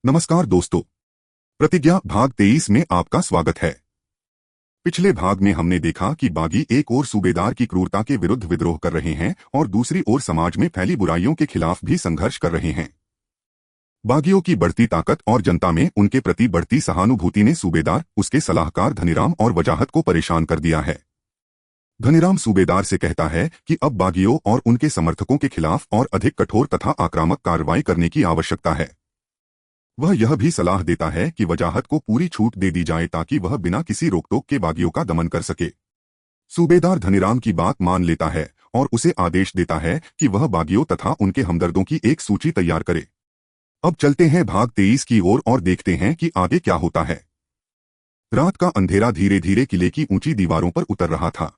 नमस्कार दोस्तों। प्रतिज्ञा भाग 23 में आपका स्वागत है। पिछले भाग में हमने देखा कि बागी एक ओर सूबेदार की क्रूरता के विरुद्ध विद्रोह कर रहे हैं और दूसरी ओर समाज में फैली बुराइयों के खिलाफ भी संघर्ष कर रहे हैं। बागियों की बढ़ती ताकत और जनता में उनके प्रति बढ़ती सहानुभूति ने सूबेदार, उसके सलाहकार धनीराम और वजाहत को परेशान कर दिया है। धनीराम सूबेदार से कहता है कि अब बागियों और उनके समर्थकों के खिलाफ और अधिक कठोर तथा आक्रामक कार्रवाई करने की आवश्यकता है। वह यह भी सलाह देता है कि वजाहत को पूरी छूट दे दी जाए ताकि वह बिना किसी रोकटोक के बागियों का दमन कर सके। सूबेदार धनीराम की बात मान लेता है और उसे आदेश देता है कि वह बागियों तथा उनके हमदर्दों की एक सूची तैयार करे। अब चलते हैं भाग 23 की ओर और देखते हैं कि आगे क्या होता है। रात का अंधेरा धीरे धीरे किले की ऊंची दीवारों पर उतर रहा था।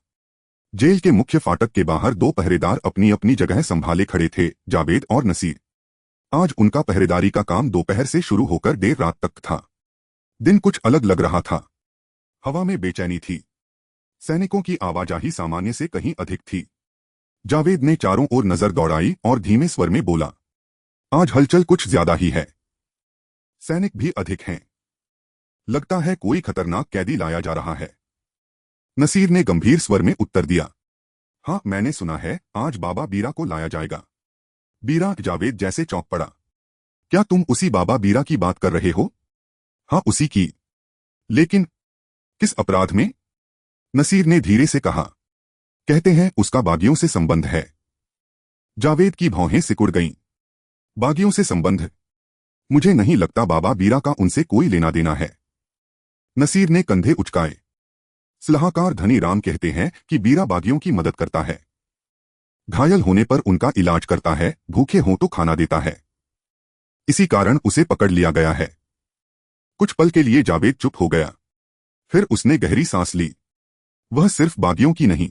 जेल के मुख्य फाटक के बाहर दो पहरेदार अपनी अपनी जगह संभाले खड़े थे, जावेद और नसीर। आज उनका पहरेदारी का काम दोपहर से शुरू होकर देर रात तक था। दिन कुछ अलग लग रहा था। हवा में बेचैनी थी। सैनिकों की आवाजाही सामान्य से कहीं अधिक थी। जावेद ने चारों ओर नजर दौड़ाई और धीमे स्वर में बोला, आज हलचल कुछ ज्यादा ही है। सैनिक भी अधिक हैं। लगता है कोई खतरनाक कैदी लाया जा रहा है। नसीर ने गंभीर स्वर में उत्तर दिया, हाँ, मैंने सुना है आज बाबा बीरा को लाया जाएगा। बीरा? जावेद जैसे चौंक पड़ा। क्या तुम उसी बाबा बीरा की बात कर रहे हो? हाँ, उसी की। लेकिन किस अपराध में? नसीर ने धीरे से कहा, कहते हैं उसका बागियों से संबंध है। जावेद की भौहें सिकुड़ गईं। बागियों से संबंध? मुझे नहीं लगता बाबा बीरा का उनसे कोई लेना देना है। नसीर ने कंधे उचकाए। सलाहकार धनीराम कहते हैं कि बीरा बागियों की मदद करता है, घायल होने पर उनका इलाज करता है, भूखे हों तो खाना देता है। इसी कारण उसे पकड़ लिया गया है। कुछ पल के लिए जावेद चुप हो गया। फिर उसने गहरी सांस ली। वह सिर्फ बागियों की नहीं,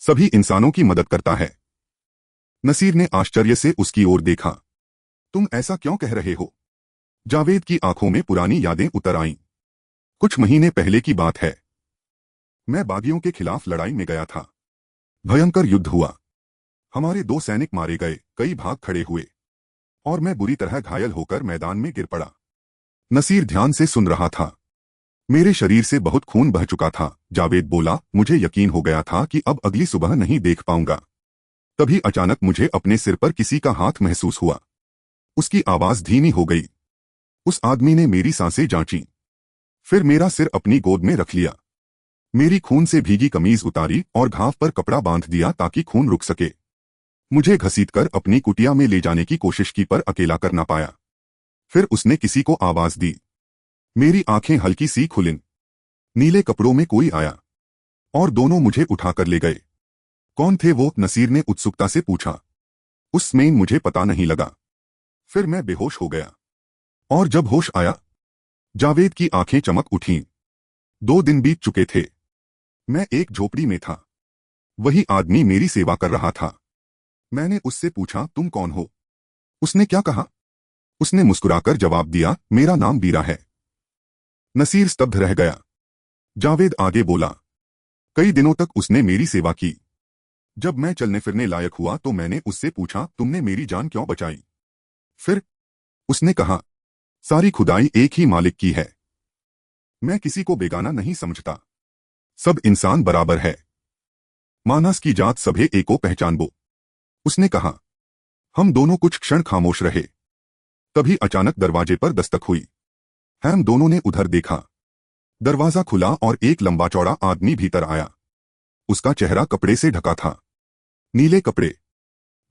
सभी इंसानों की मदद करता है। नसीर ने आश्चर्य से उसकी ओर देखा। तुम ऐसा क्यों कह रहे हो? जावेद की आंखों में पुरानी यादें उतर आईं। कुछ महीने पहले की बात है। मैं बागियों के खिलाफ लड़ाई में गया था। भयंकर युद्ध हुआ। हमारे 2 सैनिक मारे गए, कई भाग खड़े हुए और मैं बुरी तरह घायल होकर मैदान में गिर पड़ा। नसीर ध्यान से सुन रहा था। मेरे शरीर से बहुत खून बह चुका था। जावेद बोला, मुझे यकीन हो गया था कि अब अगली सुबह नहीं देख पाऊंगा। तभी अचानक मुझे अपने सिर पर किसी का हाथ महसूस हुआ। उसकी आवाज धीमी हो गई। उस आदमी ने मेरी सांसें जांची, फिर मेरा सिर अपनी गोद में रख लिया। मेरी खून से भीगी कमीज उतारी और घाव पर कपड़ा बांध दिया ताकि खून रुक सके। मुझे घसीटकर अपनी कुटिया में ले जाने की कोशिश की पर अकेला कर ना पाया। फिर उसने किसी को आवाज दी। मेरी आंखें हल्की सी खुलीं। नीले कपड़ों में कोई आया और दोनों मुझे उठाकर ले गए। कौन थे वो? नसीर ने उत्सुकता से पूछा। उस समय मुझे पता नहीं लगा। फिर मैं बेहोश हो गया और जब होश आया, जावेद की आंखें चमक उठीं। 2 दिन बीत चुके थे। मैं एक झोपड़ी में था। वही आदमी मेरी सेवा कर रहा था। मैंने उससे पूछा, तुम कौन हो? उसने क्या कहा? उसने मुस्कुराकर जवाब दिया, मेरा नाम बीरा है। नसीर स्तब्ध रह गया। जावेद आगे बोला, कई दिनों तक उसने मेरी सेवा की। जब मैं चलने फिरने लायक हुआ तो मैंने उससे पूछा, तुमने मेरी जान क्यों बचाई? फिर उसने कहा, सारी खुदाई एक ही मालिक की है। मैं किसी को बेगाना नहीं समझता। सब इंसान बराबर है। मानस की जात सभे एको पहचानबो। उसने कहा। हम दोनों कुछ क्षण खामोश रहे। तभी अचानक दरवाजे पर दस्तक हुई। हम दोनों ने उधर देखा। दरवाजा खुला और एक लंबा चौड़ा आदमी भीतर आया। उसका चेहरा कपड़े से ढका था, नीले कपड़े।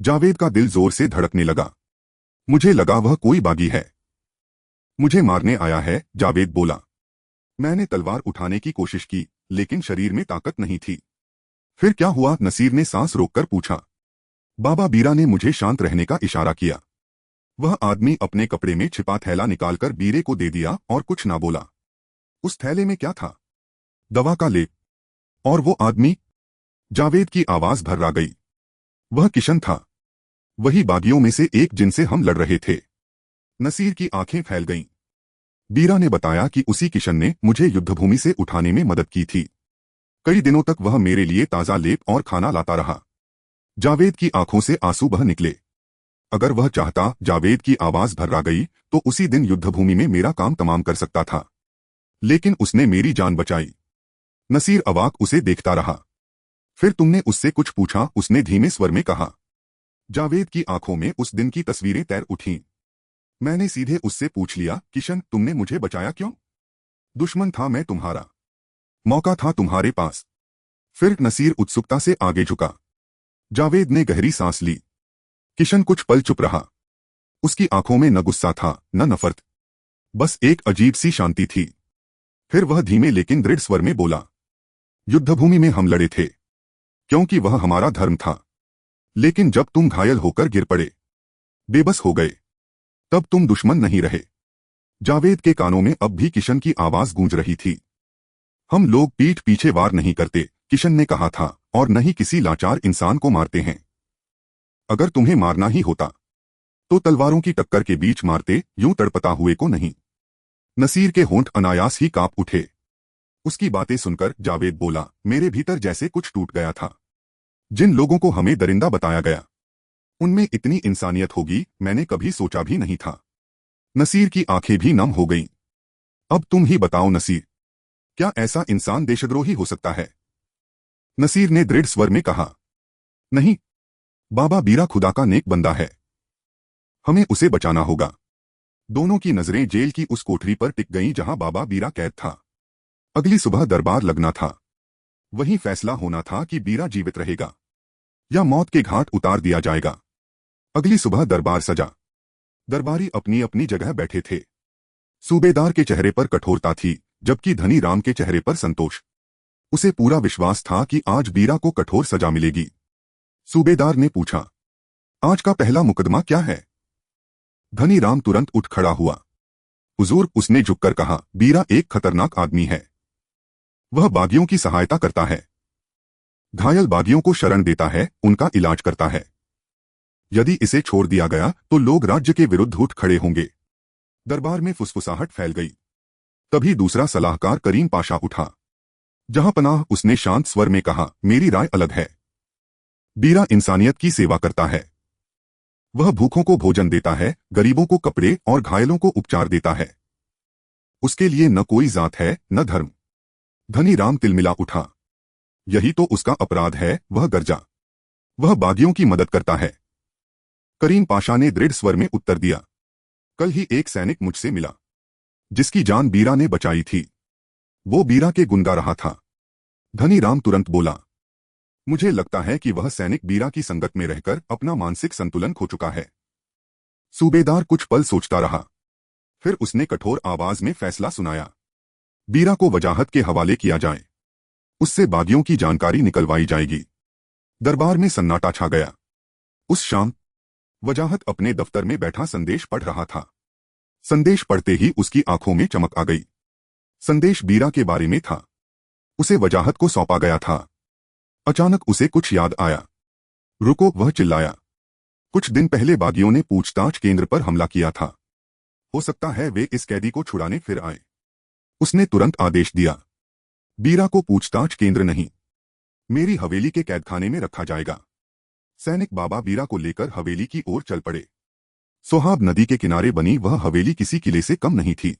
जावेद का दिल जोर से धड़कने लगा। मुझे लगा वह कोई बागी है। मुझे मारने आया है, जावेद बोला। मैंने तलवार उठाने की कोशिश की, लेकिन शरीर में ताकत नहीं थी। फिर क्या हुआ? नसीर ने सांस रोककर पूछा। बाबा बीरा ने मुझे शांत रहने का इशारा किया। वह आदमी अपने कपड़े में छिपा थैला निकालकर बीरे को दे दिया और कुछ ना बोला। उस थैले में क्या था? दवा का लेप। और वो आदमी? जावेद की आवाज भर्रा गई। वह किशन था, वही बागियों में से एक जिनसे हम लड़ रहे थे। नसीर की आंखें फैल गईं। बीरा ने बताया कि उसी किशन ने मुझे युद्धभूमि से उठाने में मदद की थी। कई दिनों तक वह मेरे लिए ताजा लेप और खाना लाता रहा। जावेद की आंखों से आंसू बह निकले। अगर वह चाहता, जावेद की आवाज भर्रा गई, तो उसी दिन युद्धभूमि में मेरा काम तमाम कर सकता था। लेकिन उसने मेरी जान बचाई। नसीर अवाक उसे देखता रहा। फिर तुमने उससे कुछ पूछा? उसने धीमे स्वर में कहा। जावेद की आंखों में उस दिन की तस्वीरें तैर उठीं। मैंने सीधे उससे पूछ लिया, किशन, तुमने मुझे बचाया क्यों? दुश्मन था मैं तुम्हारा। मौका था तुम्हारे पास। फिर नसीर उत्सुकता से आगे झुका। जावेद ने गहरी सांस ली। किशन कुछ पल चुप रहा। उसकी आंखों में न गुस्सा था, न नफरत, बस एक अजीब सी शांति थी। फिर वह धीमे लेकिन दृढ़ स्वर में बोला, युद्धभूमि में हम लड़े थे, क्योंकि वह हमारा धर्म था। लेकिन जब तुम घायल होकर गिर पड़े, बेबस हो गए, तब तुम दुश्मन नहीं रहे। जावेद के कानों में अब भी किशन की आवाज गूंज रही थी। हम लोग पीठ पीछे वार नहीं करते, किशन ने कहा था, और न ही किसी लाचार इंसान को मारते हैं। अगर तुम्हें मारना ही होता, तो तलवारों की टक्कर के बीच मारते, यूं तड़पता हुए को नहीं। नसीर के होंठ अनायास ही कांप उठे। उसकी बातें सुनकर जावेद बोला, मेरे भीतर जैसे कुछ टूट गया था। जिन लोगों को हमें दरिंदा बताया गया, उनमें इतनी इंसानियत होगी, मैंने कभी सोचा भी नहीं था। नसीर की आंखें भी नम हो गईं। अब तुम ही बताओ नसीर, क्या ऐसा इंसान देशद्रोही हो सकता है? नसीर ने दृढ़ स्वर में कहा, नहीं, बाबा बीरा खुदा का नेक बंदा है। हमें उसे बचाना होगा। दोनों की नजरें जेल की उस कोठरी पर टिक गईं जहां बाबा बीरा कैद था। अगली सुबह दरबार लगना था। वहीं फैसला होना था कि बीरा जीवित रहेगा या मौत के घाट उतार दिया जाएगा। अगली सुबह दरबार सजा। दरबारी अपनी अपनी जगह बैठे थे। सूबेदार के चेहरे पर कठोरता थी, जबकि धनी राम के चेहरे पर संतोष। उसे पूरा विश्वास था कि आज बीरा को कठोर सजा मिलेगी। सूबेदार ने पूछा, आज का पहला मुकदमा क्या है? धनी राम तुरंत उठ खड़ा हुआ। हुजूर, उसने झुककर कहा, बीरा एक खतरनाक आदमी है। वह बागियों की सहायता करता है, घायल बागियों को शरण देता है, उनका इलाज करता है। यदि इसे छोड़ दिया गया तो लोग राज्य के विरुद्ध उठ खड़े होंगे। दरबार में फुसफुसाहट फैल गई। तभी दूसरा सलाहकार करीम पाशा उठा। जहां पनाह, उसने शांत स्वर में कहा, मेरी राय अलग है। बीरा इंसानियत की सेवा करता है। वह भूखों को भोजन देता है, गरीबों को कपड़े और घायलों को उपचार देता है। उसके लिए न कोई जात है, न धर्म। धनी राम तिलमिला उठा। यही तो उसका अपराध है, वह गरजा। वह बागियों की मदद करता है। करीम पाशा ने दृढ़ स्वर में उत्तर दिया, कल ही एक सैनिक मुझसे मिला, जिसकी जान बीरा ने बचाई थी। वो बीरा के गुन गा रहा था। धनी राम तुरंत बोला, मुझे लगता है कि वह सैनिक बीरा की संगत में रहकर अपना मानसिक संतुलन खो चुका है। सूबेदार कुछ पल सोचता रहा। फिर उसने कठोर आवाज में फैसला सुनाया, बीरा को वजाहत के हवाले किया जाए। उससे बागियों की जानकारी निकलवाई जाएगी। दरबार में सन्नाटा छा गया। उस शाम वजाहत अपने दफ्तर में बैठा संदेश पढ़ रहा था। संदेश पढ़ते ही उसकी आंखों में चमक आ गई। संदेश बीरा के बारे में था। उसे वजाहत को सौंपा गया था। अचानक उसे कुछ याद आया। रुको, वह चिल्लाया, कुछ दिन पहले बागियों ने पूछताछ केंद्र पर हमला किया था। हो सकता है वे इस कैदी को छुड़ाने फिर आए। उसने तुरंत आदेश दिया, बीरा को पूछताछ केंद्र नहीं, मेरी हवेली के कैदखाने में रखा जाएगा। सैनिक बाबा बीरा को लेकर हवेली की ओर चल पड़े। सोहाब नदी के किनारे बनी वह हवेली किसी किले से कम नहीं थी।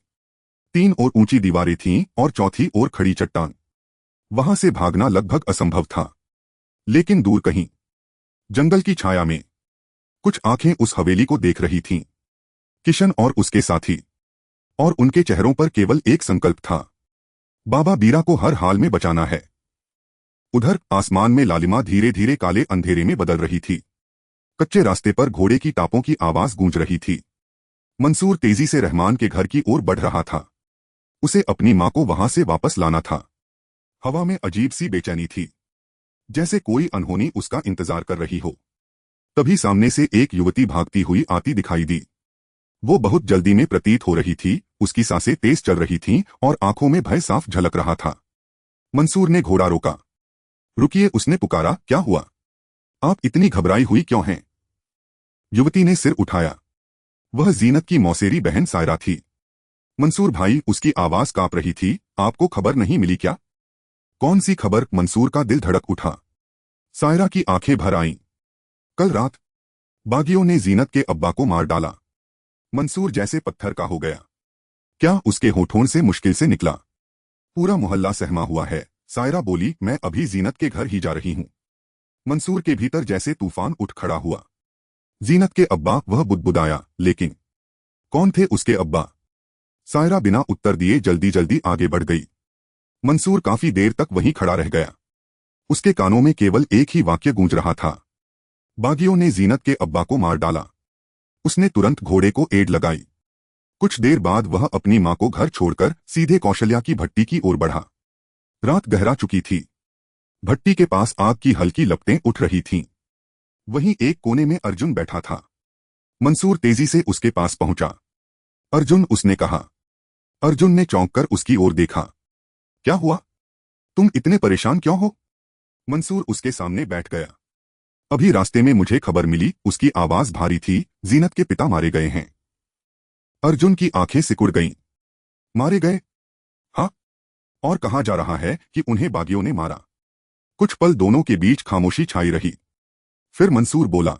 3 और ऊंची दीवारें थीं और चौथी ओर खड़ी चट्टान। वहां से भागना लगभग असंभव था। लेकिन दूर कहीं जंगल की छाया में कुछ आंखें उस हवेली को देख रही थीं। किशन और उसके साथी, और उनके चेहरों पर केवल एक संकल्प था, बाबा बीरा को हर हाल में बचाना है। उधर आसमान में लालिमा धीरे धीरे काले अंधेरे में बदल रही थी। कच्चे रास्ते पर घोड़े की टापों की आवाज गूंज रही थी। मंसूर तेजी से रहमान के घर की ओर बढ़ रहा था। उसे अपनी मां को वहां से वापस लाना था। हवा में अजीब सी बेचैनी थी, जैसे कोई अनहोनी उसका इंतजार कर रही हो। तभी सामने से एक युवती भागती हुई आती दिखाई दी। वो बहुत जल्दी में प्रतीत हो रही थी, उसकी सांसें तेज चल रही थीं और आंखों में भय साफ झलक रहा था। मंसूर ने घोड़ा रोका। रुकिए, उसने पुकारा, क्या हुआ? आप इतनी घबराई हुई क्यों हैं? युवती ने सिर उठाया। वह जीनत की मौसेरी बहन सायरा थी। मंसूर भाई, उसकी आवाज कांप रही थी, आपको खबर नहीं मिली क्या? कौन सी खबर? मंसूर का दिल धड़क उठा। सायरा की आंखें भर आईं। कल रात बागियों ने जीनत के अब्बा को मार डाला। मंसूर जैसे पत्थर का हो गया। क्या उसके होठों से मुश्किल से निकला। पूरा मोहल्ला सहमा हुआ है। सायरा बोली, मैं अभी जीनत के घर ही जा रही हूं। मंसूर के भीतर जैसे तूफान उठ खड़ा हुआ। जीनत के अब्बा, वह बुदबुदाया, लेकिन कौन थे उसके अब्बा। सायरा बिना उत्तर दिए जल्दी जल्दी आगे बढ़ गई। मंसूर काफी देर तक वहीं खड़ा रह गया। उसके कानों में केवल एक ही वाक्य गूंज रहा था, बागियों ने जीनत के अब्बा को मार डाला। उसने तुरंत घोड़े को एड़ लगाई। कुछ देर बाद वह अपनी मां को घर छोड़कर सीधे कौशल्या की भट्टी की ओर बढ़ा। रात गहरा चुकी थी। भट्टी के पास आग की हल्की लपटें उठ रही थीं। वहीं एक कोने में अर्जुन बैठा था। मंसूर तेजी से उसके पास पहुंचा। अर्जुन, उसने कहा। अर्जुन ने चौंक कर उसकी ओर देखा। क्या हुआ? तुम इतने परेशान क्यों हो? मंसूर उसके सामने बैठ गया। अभी रास्ते में मुझे खबर मिली, उसकी आवाज भारी थी, जीनत के पिता मारे गए हैं। अर्जुन की आंखें सिकुड़ गईं। मारे गए? हाँ। और कहा जा रहा है कि उन्हें बागियों ने मारा। कुछ पल दोनों के बीच खामोशी छाई रही। फिर मंसूर बोला,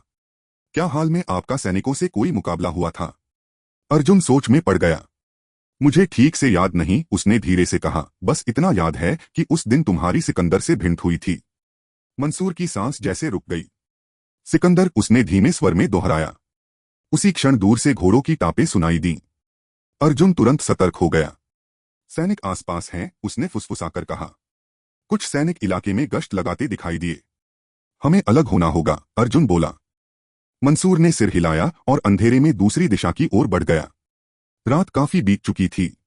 क्या हाल में आपका सैनिकों से कोई मुकाबला हुआ था? अर्जुन सोच में पड़ गया। मुझे ठीक से याद नहीं, उसने धीरे से कहा, बस इतना याद है कि उस दिन तुम्हारी सिकंदर से भिड़ंत हुई थी। मंसूर की सांस जैसे रुक गई। सिकंदर, उसने धीमे स्वर में दोहराया। उसी क्षण दूर से घोड़ों की टापें सुनाई दी। अर्जुन तुरंत सतर्क हो गया। सैनिक आसपास हैं, उसने फुसफुसाकर कहा। कुछ सैनिक इलाके में गश्त लगाते दिखाई दिए। हमें अलग होना होगा, अर्जुन बोला। मंसूर ने सिर हिलाया और अंधेरे में दूसरी दिशा की ओर बढ़ गया। रात काफी बीत चुकी थी।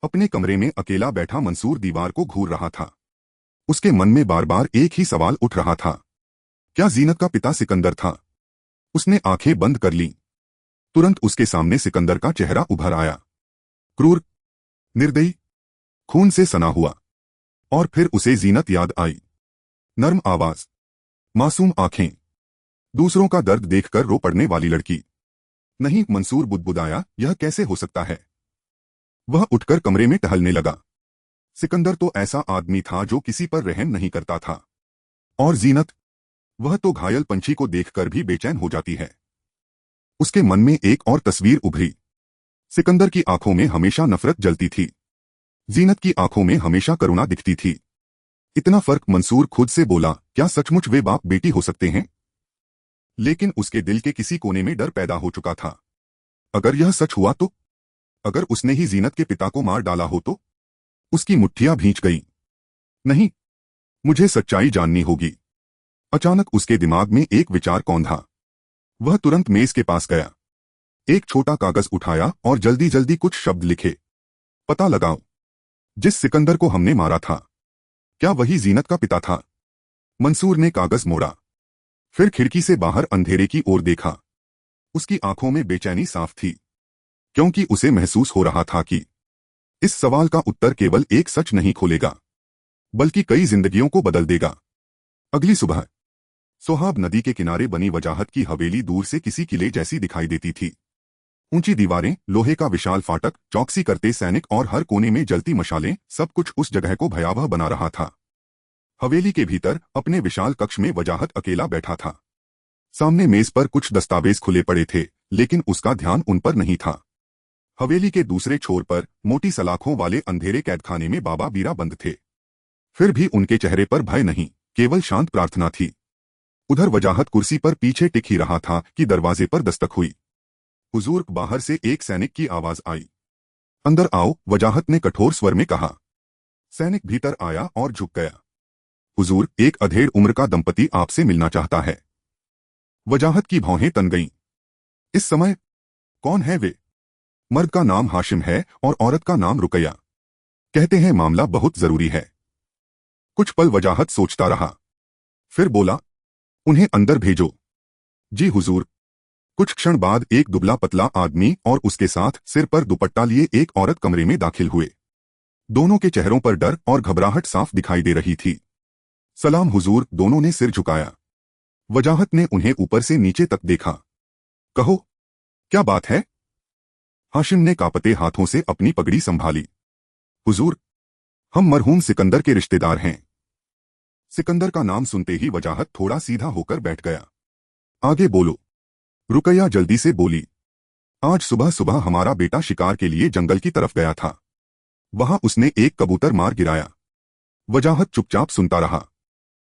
अपने कमरे में अकेला बैठा मंसूर दीवार को घूर रहा था। उसके मन में बार बार एक ही सवाल उठ रहा था, क्या जीनत का पिता सिकंदर था? उसने आंखें बंद कर लीं। तुरंत उसके सामने सिकंदर का चेहरा उभर आया। क्रूर, निर्दयी, खून से सना हुआ। और फिर उसे जीनत याद आई। नर्म आवाज, मासूम आंखें, दूसरों का दर्द देखकर रो पड़ने वाली लड़की। नहीं, मंसूर बुदबुदाया, यह कैसे हो सकता है? वह उठकर कमरे में टहलने लगा। सिकंदर तो ऐसा आदमी था जो किसी पर रहम नहीं करता था। और जीनत, वह तो घायल पंछी को देखकर भी बेचैन हो जाती है। उसके मन में एक और तस्वीर उभरी। सिकंदर की आंखों में हमेशा नफरत जलती थी। जीनत की आंखों में हमेशा करुणा दिखती थी। इतना फर्क? मंसूर खुद से बोला, क्या सचमुच वे बाप बेटी हो सकते हैं? लेकिन उसके दिल के किसी कोने में डर पैदा हो चुका था। अगर यह सच हुआ तो? अगर उसने ही जीनत के पिता को मार डाला हो तो? उसकी मुट्ठियां भींच गईं। नहीं, मुझे सच्चाई जाननी होगी। अचानक उसके दिमाग में एक विचार कौंधा। वह तुरंत मेज के पास गया, एक छोटा कागज उठाया और जल्दी जल्दी कुछ शब्द लिखे। पता लगाओ, जिस सिकंदर को हमने मारा था, क्या वही जीनत का पिता था? मंसूर ने कागज मोड़ा, फिर खिड़की से बाहर अंधेरे की ओर देखा। उसकी आंखों में बेचैनी साफ थी, क्योंकि उसे महसूस हो रहा था कि इस सवाल का उत्तर केवल एक सच नहीं खोलेगा, बल्कि कई जिंदगियों को बदल देगा। अगली सुबह सोहाब नदी के किनारे बनी वजाहत की हवेली दूर से किसी किले जैसी दिखाई देती थी। ऊंची दीवारें, लोहे का विशाल फाटक, चौकसी करते सैनिक और हर कोने में जलती मशालें, सब कुछ उस जगह को भयावह बना रहा था। हवेली के भीतर अपने विशाल कक्ष में वजाहत अकेला बैठा था। सामने मेज पर कुछ दस्तावेज खुले पड़े थे, लेकिन उसका ध्यान उन पर नहीं था। हवेली के दूसरे छोर पर मोटी सलाखों वाले अंधेरे कैदखाने में बाबा बीरा बंद थे। फिर भी उनके चेहरे पर भय नहीं, केवल शांत प्रार्थना थी। उधर वजाहत कुर्सी पर पीछे टिक ही रहा था कि दरवाजे पर दस्तक हुई। हुजूर, बाहर से एक सैनिक की आवाज आई। अंदर आओ, वजाहत ने कठोर स्वर में कहा। सैनिक भीतर आया और झुक गया। हुजूर, एक अधेड़ उम्र का दंपति आपसे मिलना चाहता है। वजाहत की भौहें तन गईं। इस समय? कौन है वे? मर्द का नाम हाशिम है और औरत का नाम रुकैया। कहते हैं मामला बहुत जरूरी है। कुछ पल वजाहत सोचता रहा, फिर बोला, उन्हें अंदर भेजो। जी हुजूर। कुछ क्षण बाद एक दुबला पतला आदमी और उसके साथ सिर पर दुपट्टा लिए एक औरत कमरे में दाखिल हुए। दोनों के चेहरों पर डर और घबराहट साफ दिखाई दे रही थी। सलाम हुजूर, दोनों ने सिर झुकाया। वजाहत ने उन्हें ऊपर से नीचे तक देखा। कहो, क्या बात है? हाशिम ने कांपते हाथों से अपनी पगड़ी संभाली। हुजूर, हम मरहूम सिकंदर के रिश्तेदार हैं। सिकंदर का नाम सुनते ही वजाहत थोड़ा सीधा होकर बैठ गया। आगे बोलो। रुकैया जल्दी से बोली। आज सुबह सुबह हमारा बेटा शिकार के लिए जंगल की तरफ गया था। वहां उसने एक कबूतर मार गिराया। वजाहत चुपचाप सुनता रहा।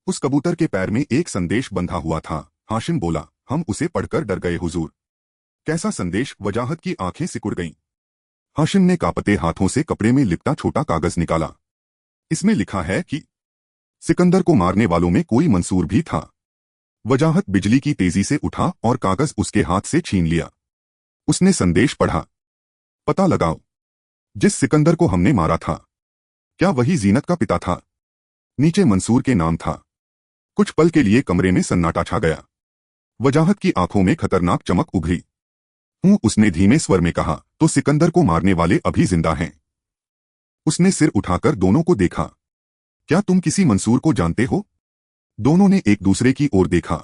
उस कबूतर के पैर में एक संदेश बंधा हुआ था। हाशिम बोला, हम उसे पढ़कर डर गए हुजूर। कैसा संदेश? वजाहत की आंखें सिकुड़ गईं। हाशिम ने कांपते हाथों से कपड़े में लिपटा छोटा कागज निकाला। इसमें लिखा है कि सिकंदर को मारने वालों में कोई मंसूर भी था। वजाहत बिजली की तेजी से उठा और कागज उसके हाथ से छीन लिया। उसने संदेश पढ़ा। पता लगाओ, जिस सिकंदर को हमने मारा था, क्या वही जीनत का पिता था? नीचे मंसूर के नाम था। कुछ पल के लिए कमरे में सन्नाटा छा गया। वजाहत की आंखों में खतरनाक चमक उभरी। उसने धीमे स्वर में कहा, तो सिकंदर को मारने वाले अभी जिंदा हैं। उसने सिर उठाकर दोनों को देखा। क्या तुम किसी मंसूर को जानते हो? दोनों ने एक दूसरे की ओर देखा।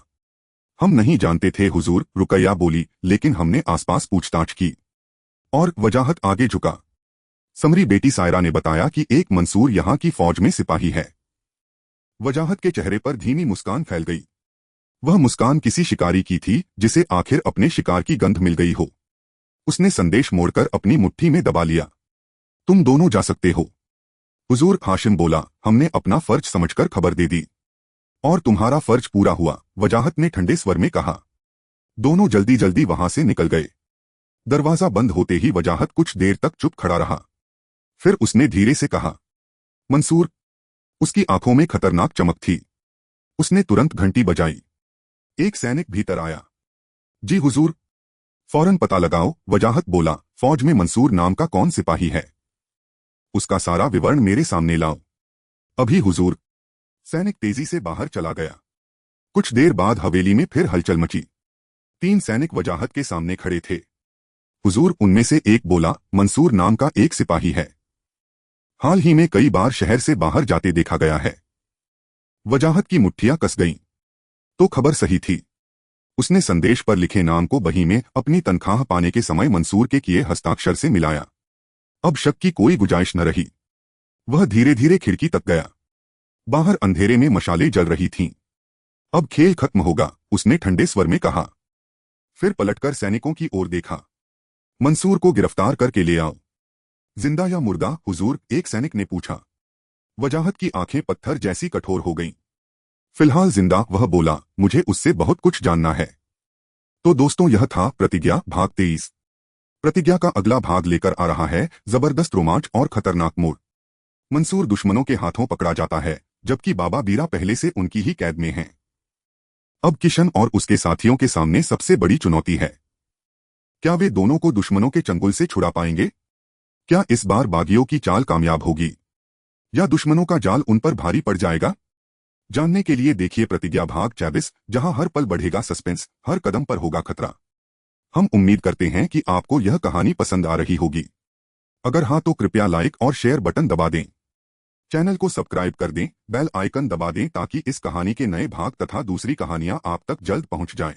हम नहीं जानते थे हुजूर, रुकैया बोली, लेकिन हमने आसपास पूछताछ की। और वजाहत आगे झुका। समरी बेटी सायरा ने बताया कि एक मंसूर यहां की फौज में सिपाही है। वजाहत के चेहरे पर धीमी मुस्कान फैल गई। वह मुस्कान किसी शिकारी की थी जिसे आखिर अपने शिकार की गंध मिल गई हो। उसने संदेश मोड़कर अपनी मुट्ठी में दबा लिया। तुम दोनों जा सकते हो हुजूर, हाशिम बोला। हमने अपना फर्ज समझकर खबर दे दी और तुम्हारा फर्ज पूरा हुआ, वजाहत ने ठंडे स्वर में कहा। दोनों जल्दी जल्दी वहां से निकल गए। दरवाजा बंद होते ही वजाहत कुछ देर तक चुप खड़ा रहा। फिर उसने धीरे से कहा, मंसूर। उसकी आंखों में खतरनाक चमक थी। उसने तुरंत घंटी बजाई। एक सैनिक भीतर आया। जी हुजूर। फौरन पता लगाओ, वजाहत बोला। फौज में मंसूर नाम का कौन सिपाही है? उसका सारा विवरण मेरे सामने लाओ। अभी हुजूर। सैनिक तेजी से बाहर चला गया। कुछ देर बाद हवेली में फिर हलचल मची। 3 सैनिक वजाहत के सामने खड़े थे। हुजूर, उनमें से एक बोला, मंसूर नाम का एक सिपाही है। हाल ही में कई बार शहर से बाहर जाते देखा गया है। वजाहत की मुट्ठियां कस गईं। तो खबर सही थी। उसने संदेश पर लिखे नाम को बही में अपनी तनख्वाह पाने के समय मंसूर के किए हस्ताक्षर से मिलाया। अब शक की कोई गुंजाइश न रही। वह धीरे धीरे खिड़की तक गया। बाहर अंधेरे में मशालें जल रही थीं। अब खेल खत्म होगा, उसने ठंडे स्वर में कहा। फिर पलटकर सैनिकों की ओर देखा। मंसूर को गिरफ्तार करके ले आओ। जिंदा या मुर्दा हुजूर? एक सैनिक ने पूछा। वजाहत की आंखें पत्थर जैसी कठोर हो गईं। फिलहाल जिंदा, वह बोला। मुझे उससे बहुत कुछ जानना है। तो दोस्तों, यह था प्रतिज्ञा भाग 23। प्रतिज्ञा का अगला भाग लेकर आ रहा है जबरदस्त रोमांच और खतरनाक मोड़। मंसूर दुश्मनों के हाथों पकड़ा जाता है, जबकि बाबा बीरा पहले से उनकी ही कैद में हैं। अब किशन और उसके साथियों के सामने सबसे बड़ी चुनौती है। क्या वे दोनों को दुश्मनों के चंगुल से छुड़ा पाएंगे? क्या इस बार बागियों की चाल कामयाब होगी या दुश्मनों का जाल उन पर भारी पड़ जाएगा? जानने के लिए देखिए प्रतिज्ञा भाग 24, जहां हर पल बढ़ेगा सस्पेंस, हर कदम पर होगा खतरा। हम उम्मीद करते हैं कि आपको यह कहानी पसंद आ रही होगी। अगर हाँ तो कृपया लाइक और शेयर बटन दबा दें। चैनल को सब्सक्राइब कर दें, बेल आइकन दबा दें ताकि इस कहानी के नए भाग तथा दूसरी कहानियां आप तक जल्द पहुंच जाएं।